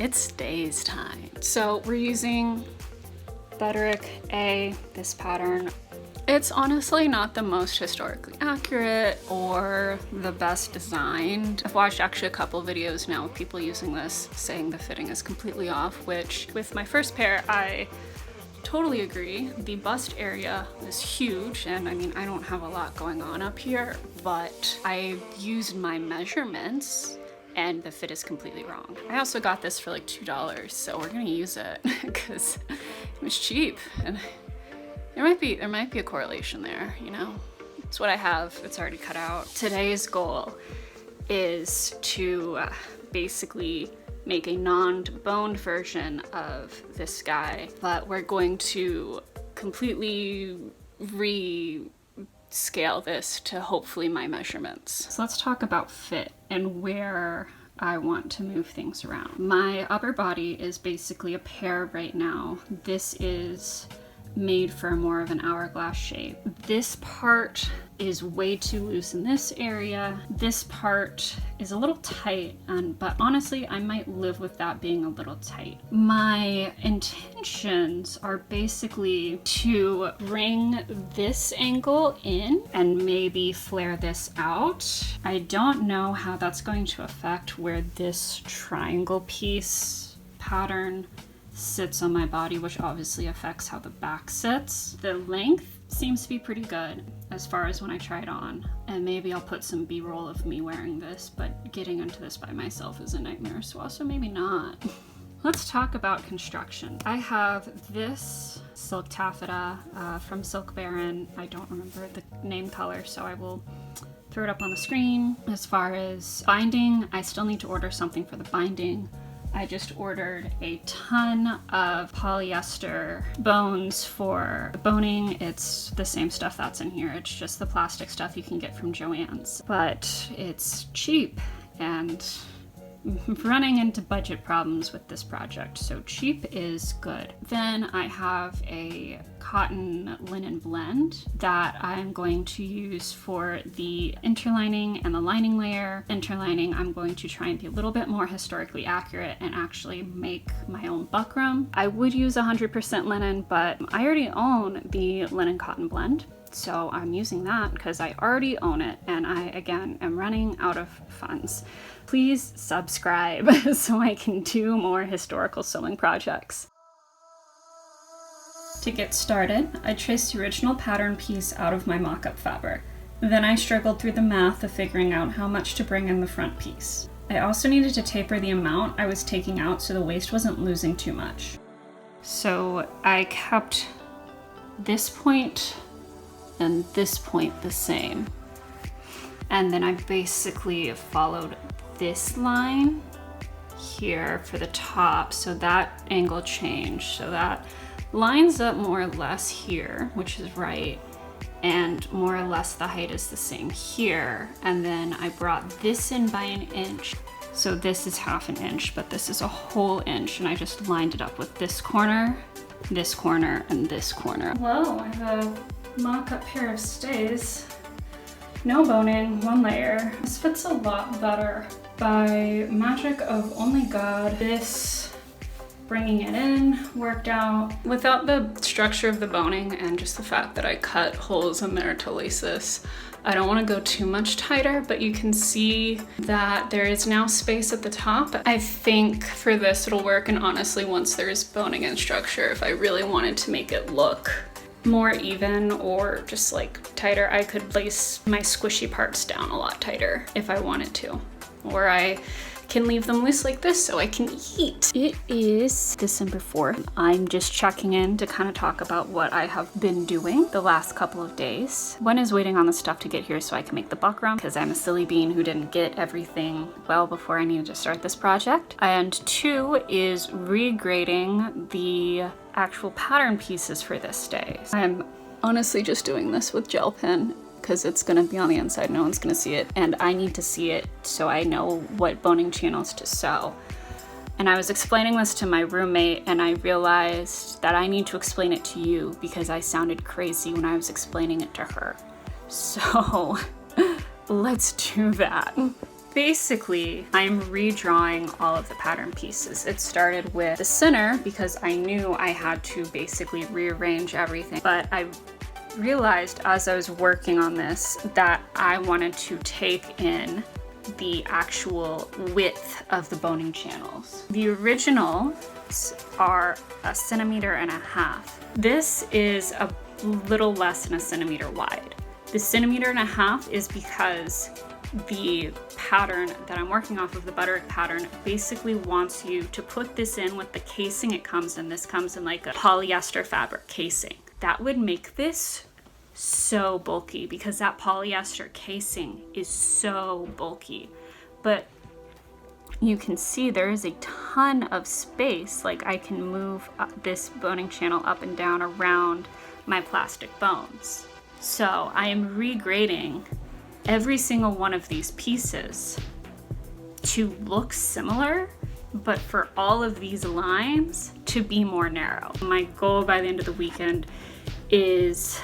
It's stays time. So we're using Butterick A, this pattern. It's honestly not the most historically accurate or the best designed. I've watched actually a couple videos now of people using this, saying the fitting is completely off, which with my first pair, I totally agree. The bust area is huge, and I mean, I don't have a lot going on up here, but I used my measurements and the fit is completely wrong. I also got this for like $2, so we're gonna use it because it was cheap, and there might be a correlation there, you know? It's what I have, it's already cut out. Today's goal is to basically make a non-boned version of this guy, but we're going to completely scale this to hopefully my measurements. So let's talk about fit and where I want to move things around. My upper body is basically a pear right now. This is made for more of an hourglass shape. This part is way too loose in this area. This part is a little tight, but honestly, I might live with that being a little tight. My intentions are basically to bring this angle in and maybe flare this out. I don't know how that's going to affect where this triangle piece pattern sits on my body, which obviously affects how the back sits. The length seems to be pretty good as far as when I try it on, and maybe I'll put some b-roll of me wearing this, but getting into this by myself is a nightmare, so also maybe not. Let's talk about construction. I have this silk taffeta from Silk Barron. I don't remember the name color, so I will throw it up on the screen. As far as binding, I still need to order something for the binding. I just ordered a ton of polyester bones for the boning. It's the same stuff that's in here. It's just the plastic stuff you can get from Joann's. But it's cheap and running into budget problems with this project, so cheap is good. Then I have a cotton linen blend that I'm going to use for the interlining and the lining layer. Interlining, I'm going to try and be a little bit more historically accurate and actually make my own buckram. I would use 100% linen, but I already own the linen cotton blend, so I'm using that because I already own it, and I, again, am running out of funds. Please subscribe so I can do more historical sewing projects. To get started, I traced the original pattern piece out of my mock-up fabric. Then I struggled through the math of figuring out how much to bring in the front piece. I also needed to taper the amount I was taking out so the waist wasn't losing too much. So I kept this point and this point the same. And then I basically followed this line here for the top, so that angle changed. So that lines up more or less here, which is right, and more or less the height is the same here. And then I brought this in by an inch. So this is ½ an inch, but this is a whole inch, and I just lined it up with this corner, and this corner. Whoa, I have a mock-up pair of stays. No boning, one layer. This fits a lot better. By magic of only God, this bringing it in worked out. Without the structure of the boning and just the fact that I cut holes in there to lace this, I don't want to go too much tighter, but you can see that there is now space at the top. I think for this it'll work, and honestly, once there's boning and structure, if I really wanted to make it look more even or just like tighter, I could lace my squishy parts down a lot tighter if I wanted to. Or I can leave them loose like this so I can eat. It is December 4th. I'm just checking in to kind of talk about what I have been doing the last couple of days. One is waiting on the stuff to get here so I can make the buckram, because I'm a silly bean who didn't get everything well before I needed to start this project. And 2 is regrading the actual pattern pieces for this day. I'm honestly just doing this with gel pen because it's gonna be on the inside, no one's gonna see it, and I need to see it so I know what boning channels to sew. And I was explaining this to my roommate, and I realized that I need to explain it to you because I sounded crazy when I was explaining it to her. So let's do that. Basically, I'm redrawing all of the pattern pieces. It started with the center because I knew I had to basically rearrange everything, but I realized as I was working on this that I wanted to take in the actual width of the boning channels. The originals are 1.5 centimeters. This is a little less than 1 centimeter wide. The 1.5 centimeters is because the pattern that I'm working off of, the butterick pattern, basically wants you to put this in with the casing it comes in. This comes in like a polyester fabric casing. That would make this so bulky because that polyester casing is so bulky. But you can see there is a ton of space. Like I can move this boning channel up and down around my plastic bones. So I am regrading every single one of these pieces to look similar, but for all of these lines to be more narrow. My goal by the end of the weekend is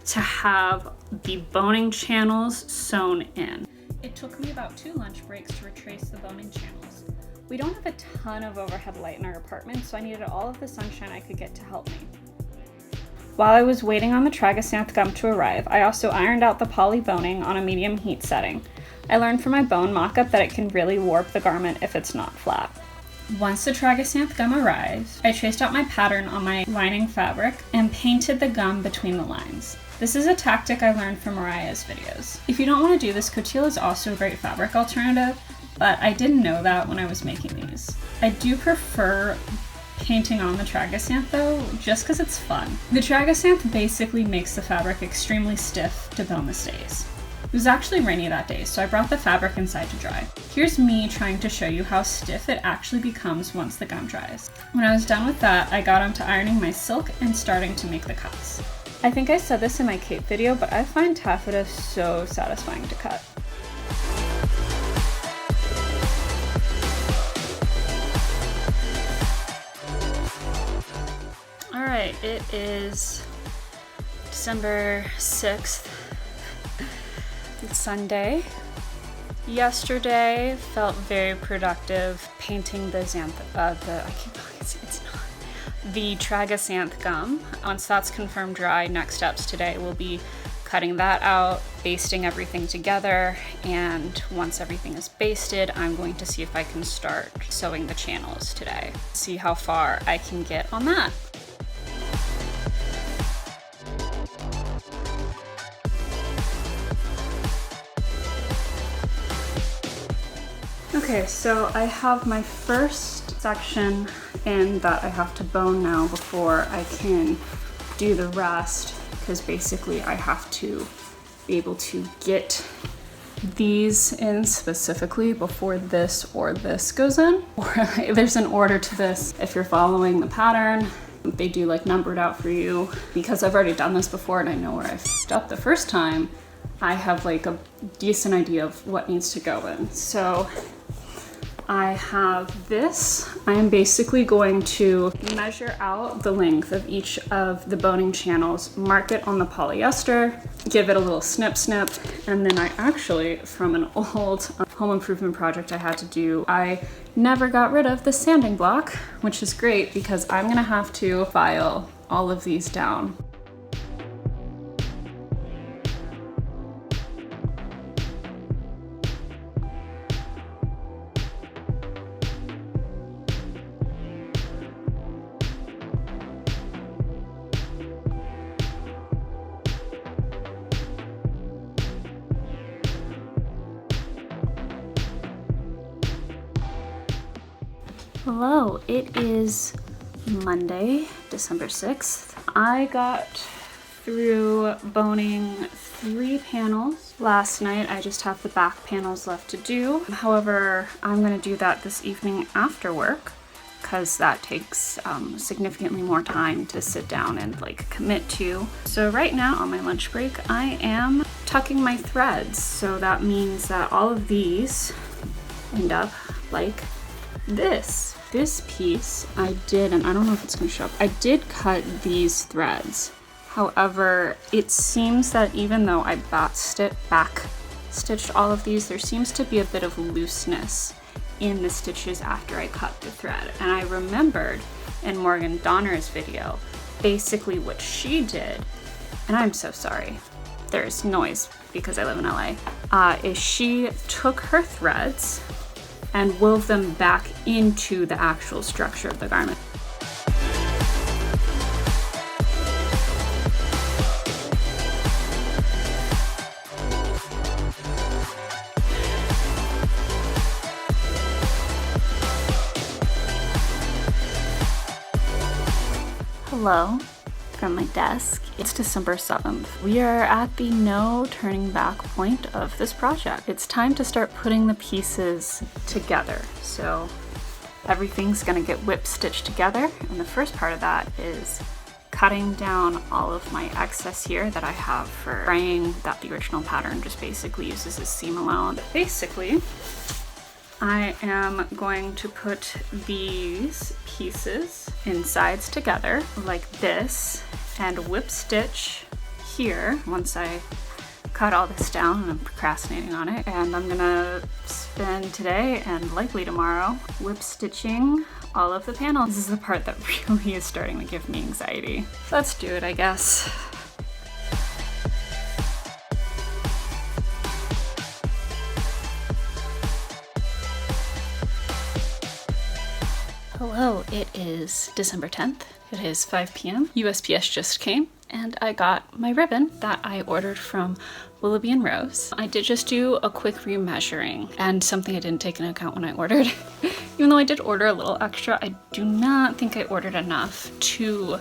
to have the boning channels sewn in. It took me about 2 lunch breaks to retrace the boning channels. We don't have a ton of overhead light in our apartment, so I needed all of the sunshine I could get to help me. While I was waiting on the Tragasanth gum to arrive, I also ironed out the poly boning on a medium heat setting. I learned from my bone mock-up that it can really warp the garment if it's not flat. Once the Tragasanth gum arrived, I traced out my pattern on my lining fabric and painted the gum between the lines. This is a tactic I learned from Mariah's videos. If you don't want to do this, coutil is also a great fabric alternative, but I didn't know that when I was making these. I do prefer painting on the Tragasanth though, just because it's fun. The Tragasanth basically makes the fabric extremely stiff to bone the stays. It was actually rainy that day, so I brought the fabric inside to dry. Here's me trying to show you how stiff it actually becomes once the gum dries. When I was done with that, I got onto ironing my silk and starting to make the cuts. I think I said this in my cape video, but I find taffeta so satisfying to cut. All right, it is December 6th. It's Sunday. Yesterday felt very productive painting the Tragasanth gum. Once that's confirmed dry, next steps today will be cutting that out, basting everything together, and once everything is basted, I'm going to see if I can start sewing the channels today. See how far I can get on that. Okay, so I have my first section in that I have to bone now before I can do the rest, because basically I have to be able to get these in specifically before this or this goes in. Or there's an order to this. If you're following the pattern, they do like number it out for you. Because I've already done this before and I know where I fucked up the first time, I have like a decent idea of what needs to go in. So I have this. I am basically going to measure out the length of each of the boning channels, mark it on the polyester, give it a little snip, and then I actually, from an old home improvement project I had to do, I never got rid of the sanding block, which is great because I'm gonna have to file all of these down. Hello, it is Monday, December 6th. I got through boning 3 panels last night. I just have the back panels left to do. However, I'm gonna do that this evening after work because that takes significantly more time to sit down and like commit to. So right now on my lunch break, I am tucking my threads. So that means that all of these end up like this. This piece I did, and I don't know if it's gonna show up, I did cut these threads. However, it seems that even though I batzed it back stitched all of these, there seems to be a bit of looseness in the stitches after I cut the thread. And I remembered in Morgan Donner's video, basically what she did, and I'm so sorry, there's noise because I live in LA, is she took her threads and wove them back into the actual structure of the garment. Hello from my desk. It's December 7th. We are at the no turning back point of this project. It's time to start putting the pieces together. So everything's gonna get whip stitched together. And the first part of that is cutting down all of my excess here that I have for fraying that the original pattern just basically uses as seam allowance. Basically, I am going to put these pieces in sides together like this and whip stitch here once I cut all this down, and I'm procrastinating on it. And I'm gonna spend today and likely tomorrow whip stitching all of the panels. This is the part that really is starting to give me anxiety. Let's do it, I guess. Hello, it is December 10th. It is 5 p.m. USPS just came and I got my ribbon that I ordered from Willoughby and Rose. I did just do a quick remeasuring, and something I didn't take into account when I ordered. Even though I did order a little extra, I do not think I ordered enough to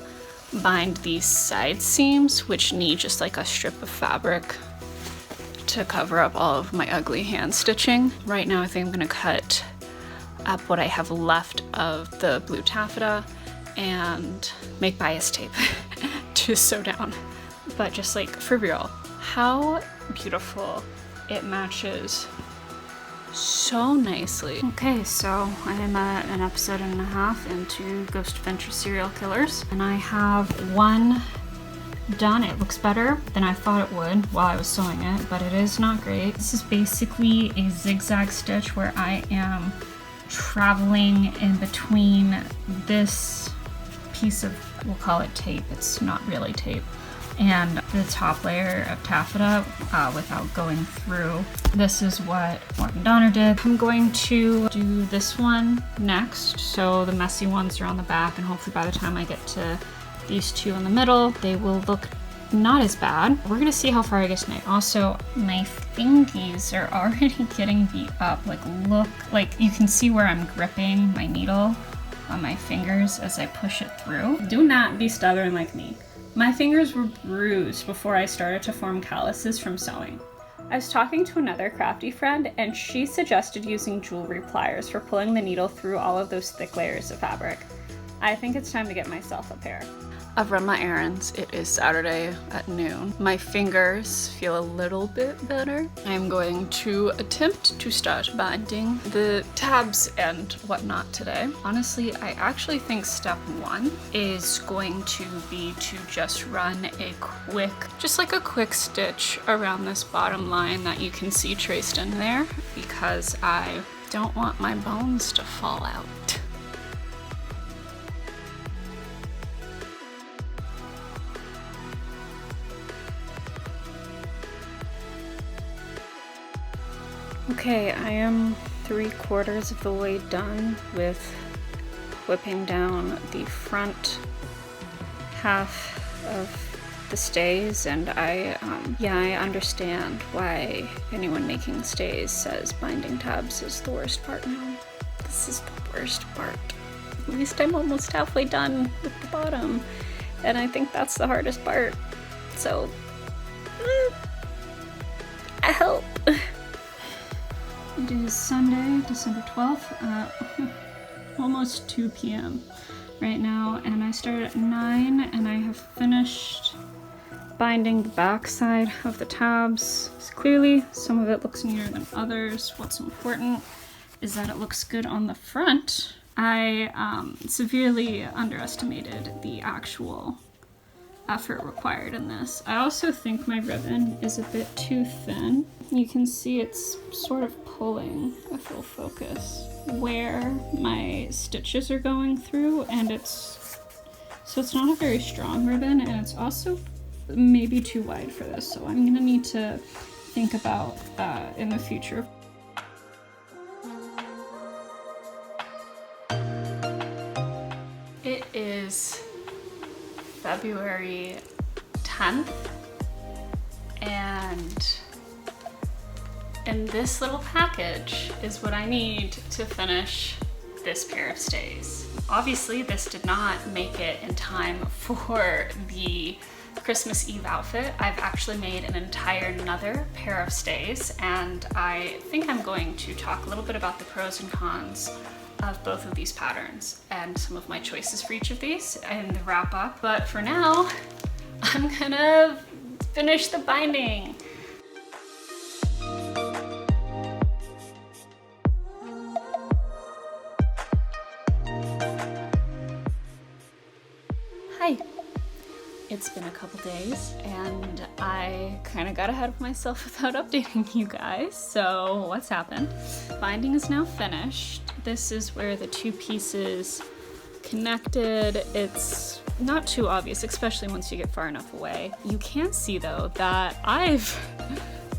bind these side seams, which need just like a strip of fabric to cover up all of my ugly hand stitching. Right now I think I'm gonna cut up what I have left of the blue taffeta and make bias tape to sew down. But just like for real, how beautiful it matches so nicely. Okay, so I'm an episode and a half into Ghost Adventure Serial Killers, and I have one done. It looks better than I thought it would while I was sewing it, but it is not great. This is basically a zigzag stitch where I am traveling in between this piece of, we'll call it tape, it's not really tape, and the top layer of taffeta without going through. This is what Morgan Donner did. I'm going to do this one next, so the messy ones are on the back, and hopefully by the time I get to these two in the middle, they will look not as bad. We're gonna see how far I get tonight. Also, my fingies are already getting beat up. Like, look, like you can see where I'm gripping my needle on my fingers as I push it through. Do not be stubborn like me. My fingers were bruised before I started to form calluses from sewing. I was talking to another crafty friend, and she suggested using jewelry pliers for pulling the needle through all of those thick layers of fabric. I think it's time to get myself a pair. I've run my errands. It is Saturday at noon. My fingers feel a little bit better. I'm going to attempt to start binding the tabs and whatnot today. Honestly, I actually think step one is going to be to just run a quick, just like a quick stitch around this bottom line that you can see traced in there, because I don't want my bones to fall out. Okay, I am 3/4 of the way done with whipping down the front half of the stays, and I understand why anyone making stays says binding tabs is the worst part now. This is the worst part. At least I'm almost halfway done with the bottom, and I think that's the hardest part. So, I help. It is Sunday, December 12th, almost 2 p.m. right now, and I started at 9, and I have finished binding the back side of the tabs. So clearly, some of it looks neater than others. What's important is that it looks good on the front. I severely underestimated the actual effort required in this. I also think my ribbon is a bit too thin. You can see it's sort of pulling, if we'll focus, where my stitches are going through, and it's not a very strong ribbon, and it's also maybe too wide for this, so I'm gonna need to think about in the future. It is February 10th, and in this little package is what I need to finish this pair of stays. Obviously, this did not make it in time for the Christmas Eve outfit. I've actually made an entire another pair of stays, and I think I'm going to talk a little bit about the pros and cons of both of these patterns and some of my choices for each of these in the wrap up. But for now, I'm gonna finish the binding. Hi. It's been a couple days and I kind of got ahead of myself without updating you guys. So what's happened? Binding is now finished. This is where the two pieces connected. It's not too obvious, especially once you get far enough away. You can see though that I've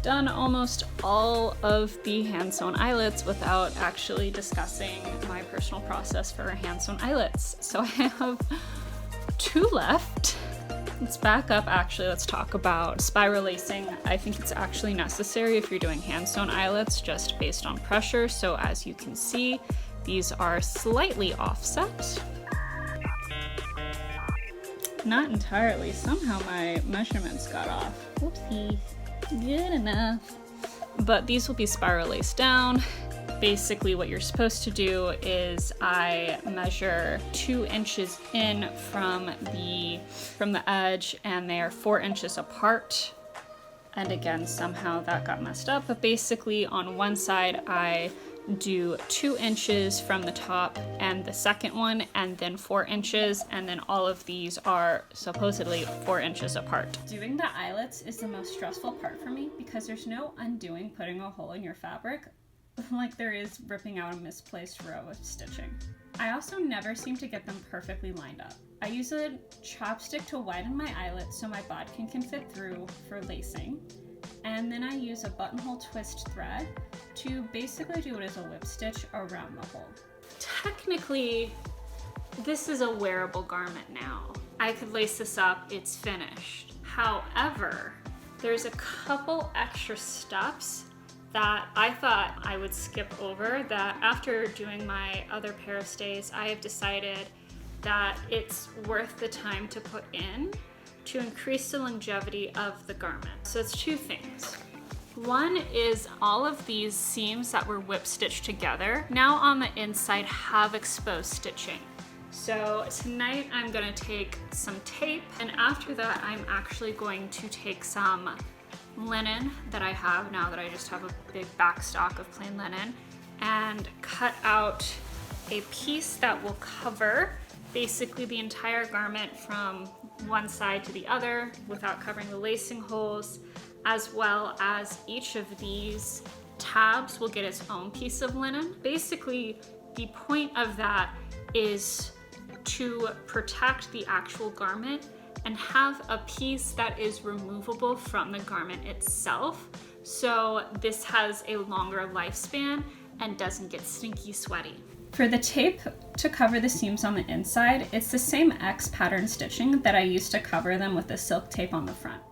done almost all of the hand-sewn eyelets without actually discussing my personal process for hand-sewn eyelets. So I have 2 left. Let's back up, actually, let's talk about spiral lacing. I think it's actually necessary if you're doing hand-sewn eyelets just based on pressure. So as you can see, these are slightly offset. Not entirely, somehow my measurements got off. Whoopsie, good enough. But these will be spiral laced down. Basically what you're supposed to do is I measure 2 inches in from the edge, and they are 4 inches apart. And again, somehow that got messed up, but basically on one side I do 2 inches from the top and the second one, and then 4 inches, and then all of these are supposedly 4 inches apart. Doing the eyelets is the most stressful part for me because there's no undoing putting a hole in your fabric like there is ripping out a misplaced row of stitching. I also never seem to get them perfectly lined up. I use a chopstick to widen my eyelet so my bodkin can fit through for lacing, and then I use a buttonhole twist thread to basically do what is a whip stitch around the hole. Technically, this is a wearable garment now. I could lace this up, it's finished. However, there's a couple extra steps that I thought I would skip over, that after doing my other pair of stays, I have decided that it's worth the time to put in to increase the longevity of the garment. So it's 2 things. One is all of these seams that were whip stitched together now on the inside have exposed stitching. So tonight I'm gonna take some tape, and after that I'm actually going to take some linen that I have now that I just have a big back stock of plain linen, and cut out a piece that will cover basically the entire garment from one side to the other without covering the lacing holes, as well as each of these tabs will get its own piece of linen. Basically, the point of that is to protect the actual garment and have a piece that is removable from the garment itself, so this has a longer lifespan and doesn't get stinky sweaty. For the tape to cover the seams on the inside, it's the same X pattern stitching that I used to cover them with the silk tape on the front.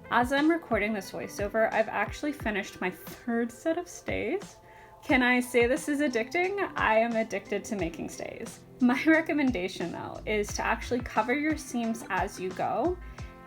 As I'm recording this voiceover, I've actually finished my 3rd set of stays. Can I say this is addicting? I am addicted to making stays. My recommendation though is to actually cover your seams as you go,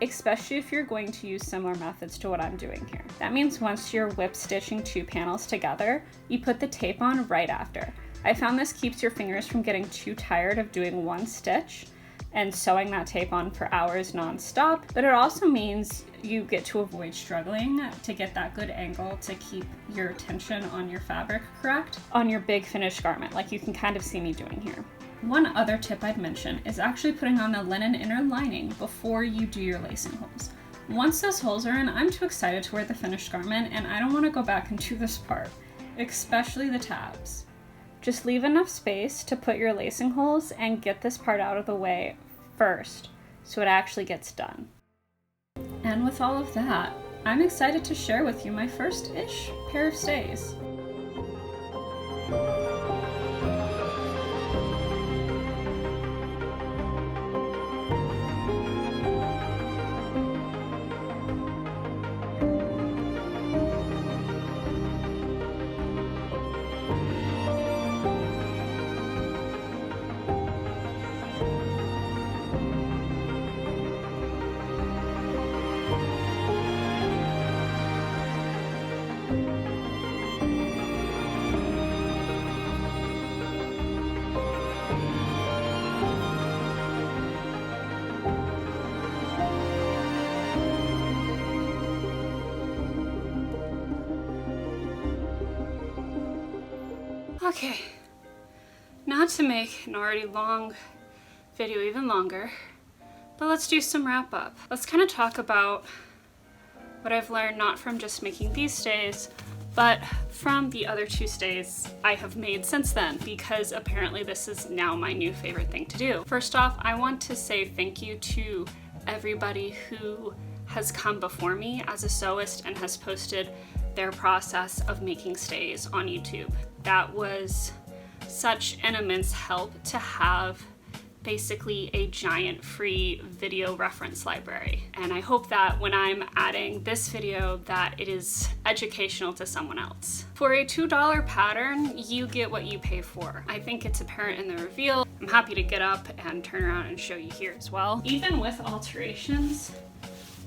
especially if you're going to use similar methods to what I'm doing here. That means once you're whip stitching 2 panels together, you put the tape on right after. I found this keeps your fingers from getting too tired of doing one stitch and sewing that tape on for hours non-stop, but it also means you get to avoid struggling to get that good angle to keep your tension on your fabric correct on your big finished garment, like you can kind of see me doing here. One other tip I'd mention is actually putting on the linen inner lining before you do your lacing holes. Once those holes are in, I'm too excited to wear the finished garment and I don't want to go back and do this part, especially the tabs. Just leave enough space to put your lacing holes and get this part out of the way first so it actually gets done. And with all of that, I'm excited to share with you my first-ish pair of stays. Okay, not to make an already long video even longer, but let's do some wrap up. Let's kind of talk about what I've learned, not from just making these stays, but from the other 2 stays I have made since then, because apparently this is now my new favorite thing to do. First off, I want to say thank you to everybody who has come before me as a sewist and has posted their process of making stays on YouTube. That was such an immense help to have basically a giant free video reference library. And I hope that when I'm adding this video that it is educational to someone else. For a $2 pattern, you get what you pay for. I think it's apparent in the reveal. I'm happy to get up and turn around and show you here as well. Even with alterations,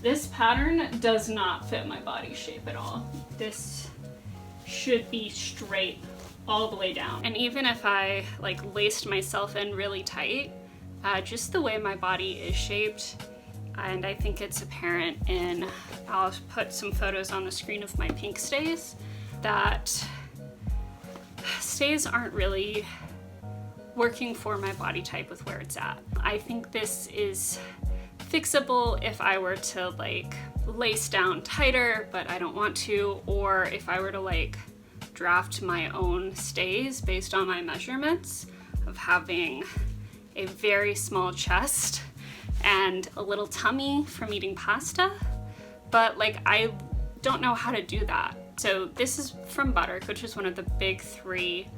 this pattern does not fit my body shape at all. This should be straight all the way down. And even if I laced myself in really tight, just the way my body is shaped, and I think it's apparent in, I'll put some photos on the screen of my pink stays, that stays aren't really working for my body type with where it's at. I think this is fixable if I were to lace down tighter, but I don't want to, or if I were to draft my own stays based on my measurements of having a very small chest and a little tummy from eating pasta, but I don't know how to do that. So this is from Puddle, which is one of the big 3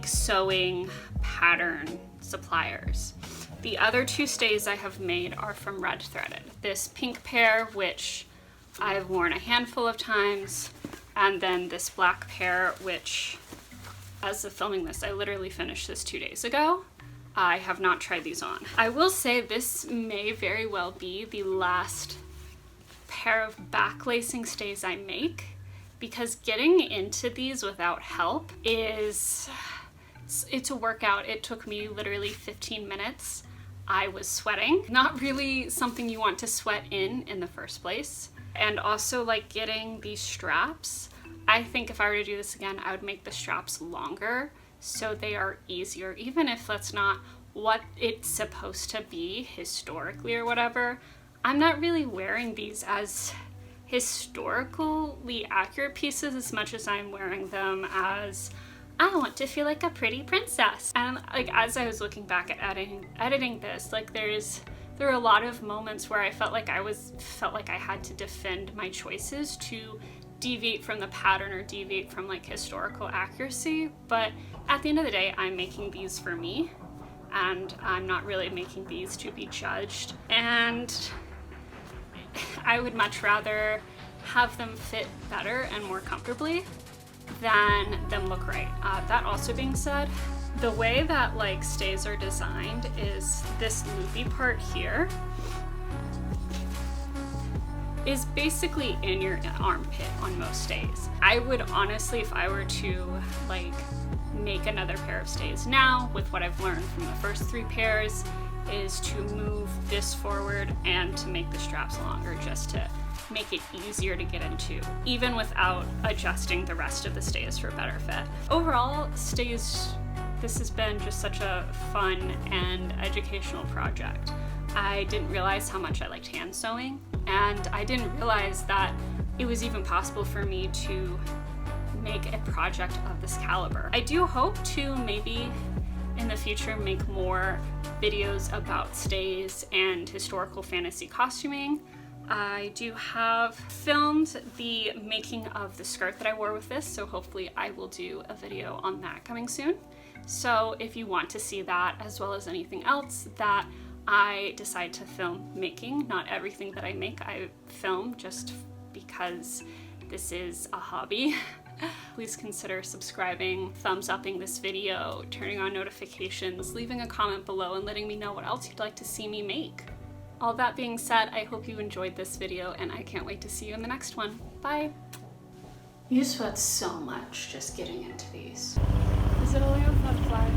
sewing pattern suppliers. The other 2 stays I have made are from Red Threaded. This pink pair, which I've worn a handful of times, and then this black pair, which, as of filming this, I literally finished this 2 days ago. I have not tried these on. I will say this may very well be the last pair of back lacing stays I make, because getting into these without help it's a workout. It took me literally 15 minutes. I was sweating. Not really something you want to sweat in the first place. And also getting these straps. I think if I were to do this again, I would make the straps longer so they are easier, even if that's not what it's supposed to be historically or whatever. I'm not really wearing these as historically accurate pieces as much as I'm wearing them as I want to feel like a pretty princess. And as I was looking back at editing this, there were a lot of moments where I felt like I had to defend my choices to deviate from the pattern or deviate from historical accuracy. But at the end of the day, I'm making these for me, and I'm not really making these to be judged. And I would much rather have them fit better and more comfortably than them look right. That also being said, the way that stays are designed is this loopy part here is basically in your armpit on most stays. I would honestly, if I were to make another pair of stays now with what I've learned from the first 3 pairs, is to move this forward and to make the straps longer, just to make it easier to get into, even without adjusting the rest of the stays for better fit. Overall, stays This has been just such a fun and educational project. I didn't realize how much I liked hand sewing, and I didn't realize that it was even possible for me to make a project of this caliber. I do hope to maybe in the future make more videos about stays and historical fantasy costuming. I do have filmed the making of the skirt that I wore with this, so hopefully I will do a video on that coming soon. So if you want to see that, as well as anything else that I decide to film making, not everything that I make I film just because this is a hobby, please consider subscribing, thumbs upping this video, turning on notifications, leaving a comment below, and letting me know what else you'd like to see me make. All that being said, I hope you enjoyed this video, and I can't wait to see you in the next one. Bye! You sweat so much just getting into these. Is it only on that flag?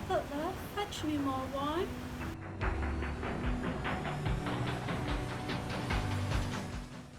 Butler, fetch me more wine.